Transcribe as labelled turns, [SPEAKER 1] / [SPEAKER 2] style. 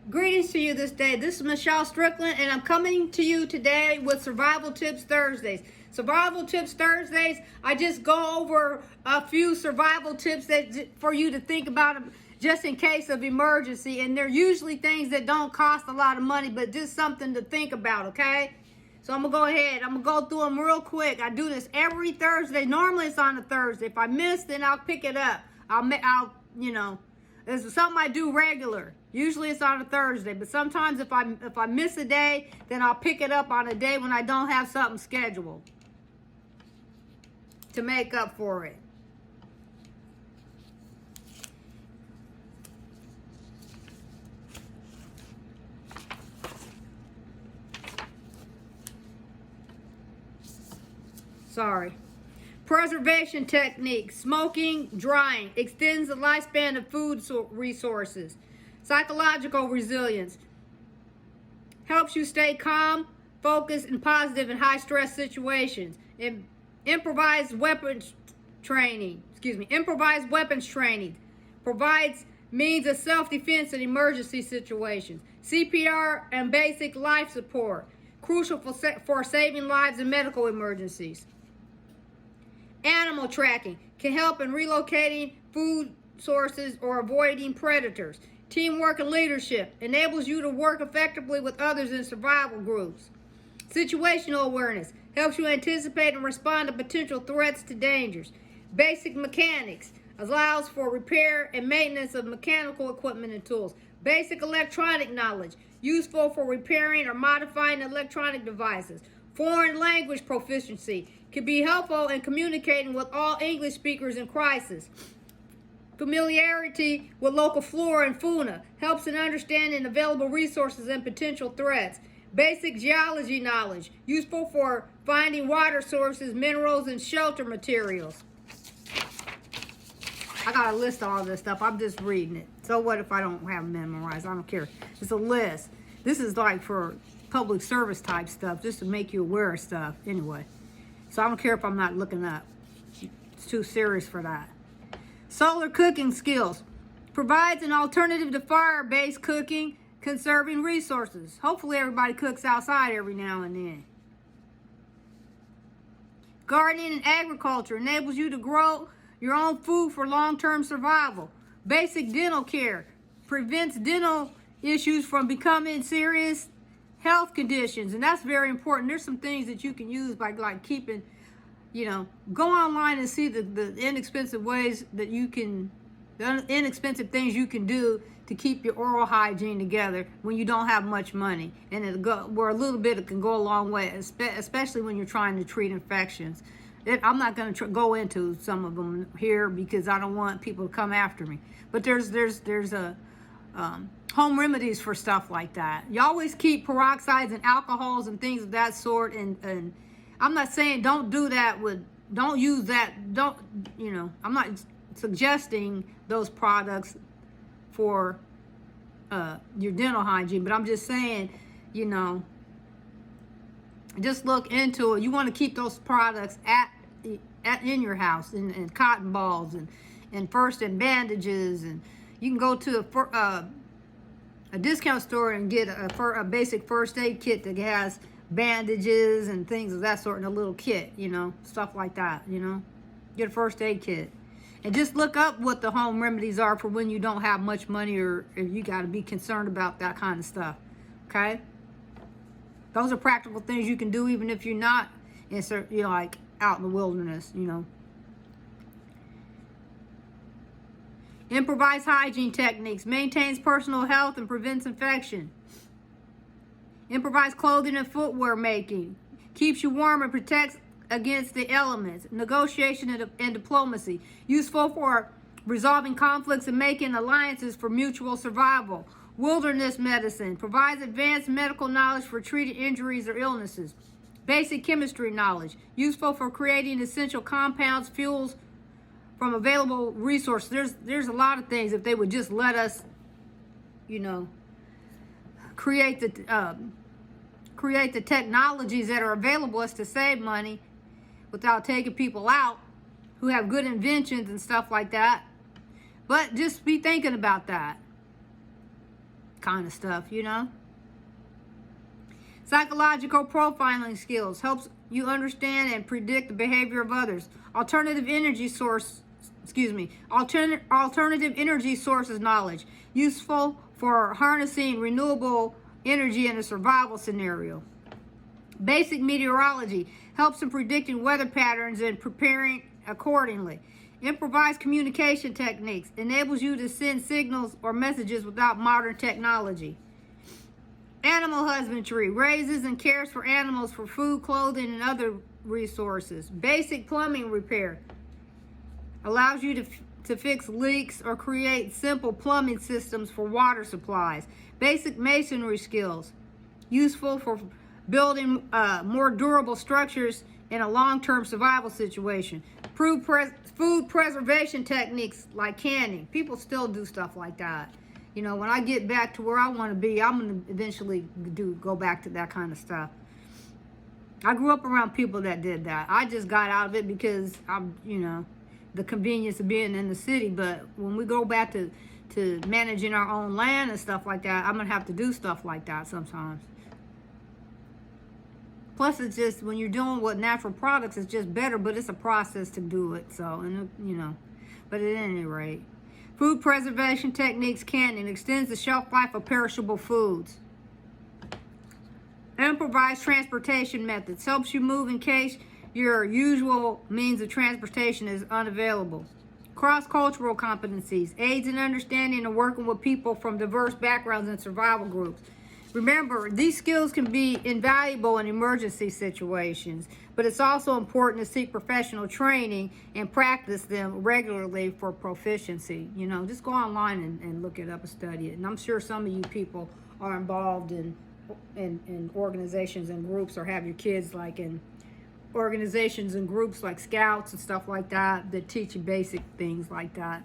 [SPEAKER 1] Greetings to you this day. This is Michelle Strickland, and I'm coming to you today with Survival Tips Thursdays. Survival Tips Thursdays, I just go over a few survival tips for you to think about just in case of emergency. And they're usually things that don't cost a lot of money, but just something to think about, okay? So I'm going to go ahead. I'm going to go through them real quick. I do this every Thursday. Normally it's on a Thursday. If I miss, then I'll pick it up. It's something I do regular. Usually it's on a Thursday, but sometimes if I miss a day, then I'll pick it up on a day when I don't have something scheduled to make up for it. Sorry. Preservation techniques. Smoking, drying extends the lifespan of food resources. Psychological resilience helps you stay calm, focused, and positive in high-stress situations. Improvised weapons training provides means of self-defense in emergency situations. CPR and basic life support, crucial for saving lives in medical emergencies. Animal tracking can help in relocating food sources or avoiding predators. Teamwork and leadership enables you to work effectively with others in survival groups. Situational awareness helps you anticipate and respond to potential threats to dangers. Basic mechanics allows for repair and maintenance of mechanical equipment and tools. Basic electronic knowledge, useful for repairing or modifying electronic devices. Foreign language proficiency can be helpful in communicating with all English speakers in crisis. Familiarity with local flora and fauna helps in understanding available resources and potential threats. Basic geology knowledge, useful for finding water sources, minerals, and shelter materials. I got a list of all this stuff. I'm just reading it. So what if I don't have it memorized? I don't care. It's a list. This is like for public service type stuff, just to make you aware of stuff anyway. So I don't care if I'm not looking up. It's too serious for that. Solar cooking skills. Provides an alternative to fire-based cooking, conserving resources. Hopefully everybody cooks outside every now and then. Gardening and agriculture enables you to grow your own food for long-term survival. Basic dental care prevents dental issues from becoming serious health conditions, and that's very important. There's some things that you can use by like keeping, go online and see the inexpensive ways that you can, the inexpensive things you can do to keep your oral hygiene together when you don't have much money. And where a little bit it can go a long way, especially when you're trying to treat infections. I'm not going to go into some of them here because I don't want people to come after me. But there's a home remedies for stuff like that. You always keep peroxides and alcohols and things of that sort. And I'm not saying don't do that don't use that. I'm not suggesting those products for your dental hygiene, but I'm just saying, just look into it. You want to keep those products in your house, and cotton balls and first and bandages, and you can go to a discount store and get a basic first aid kit that has bandages and things of that sort in a little kit, stuff like that, get a first aid kit. And just look up what the home remedies are for when you don't have much money or you got to be concerned about that kind of stuff, okay? Those are practical things you can do even if you're not like out in the wilderness, Improvised hygiene techniques. Maintains personal health and prevents infection. Improvised clothing and footwear making. Keeps you warm and protects against the elements. Negotiation and diplomacy. Useful for resolving conflicts and making alliances for mutual survival. Wilderness medicine. Provides advanced medical knowledge for treating injuries or illnesses. Basic chemistry knowledge. Useful for creating essential compounds, fuels, from available resources. There's a lot of things if they would just let us, create the technologies that are available us to save money without taking people out who have good inventions and stuff like that. But just be thinking about that. kind of stuff, you know. Psychological profiling skills helps you understand and predict the behavior of others. Alternative energy sources knowledge, useful for harnessing renewable energy in a survival scenario. Basic meteorology helps in predicting weather patterns and preparing accordingly. Improvised communication techniques enables you to send signals or messages without modern technology. Animal husbandry raises and cares for animals for food, clothing, and other resources. Basic plumbing repair allows you to fix leaks or create simple plumbing systems for water supplies. Basic masonry skills, useful for building more durable structures in a long-term survival situation. Food preservation techniques like canning. People still do stuff like that. You know, when I get back to where I want to be, I'm going to eventually go back to that kind of stuff. I grew up around people that did that. I just got out of it because I'm, you know, the convenience of being in the city. But when we go back to managing our own land and stuff like that, I'm going to have to do stuff like that sometimes. Plus, it's just, when you're doing with natural products, it's just better, but it's a process to do it. So, and you know, but at any rate. Food preservation techniques canning extends the shelf life of perishable foods. Improvised transportation methods helps you move in case your usual means of transportation is unavailable. Cross-cultural competencies aids in understanding and working with people from diverse backgrounds and survival groups. Remember, these skills can be invaluable in emergency situations, but it's also important to seek professional training and practice them regularly for proficiency. You know, just go online and look it up and study it. And I'm sure some of you people are involved in organizations and groups, or have your kids like in organizations and groups like Scouts and stuff like that teach you basic things like that.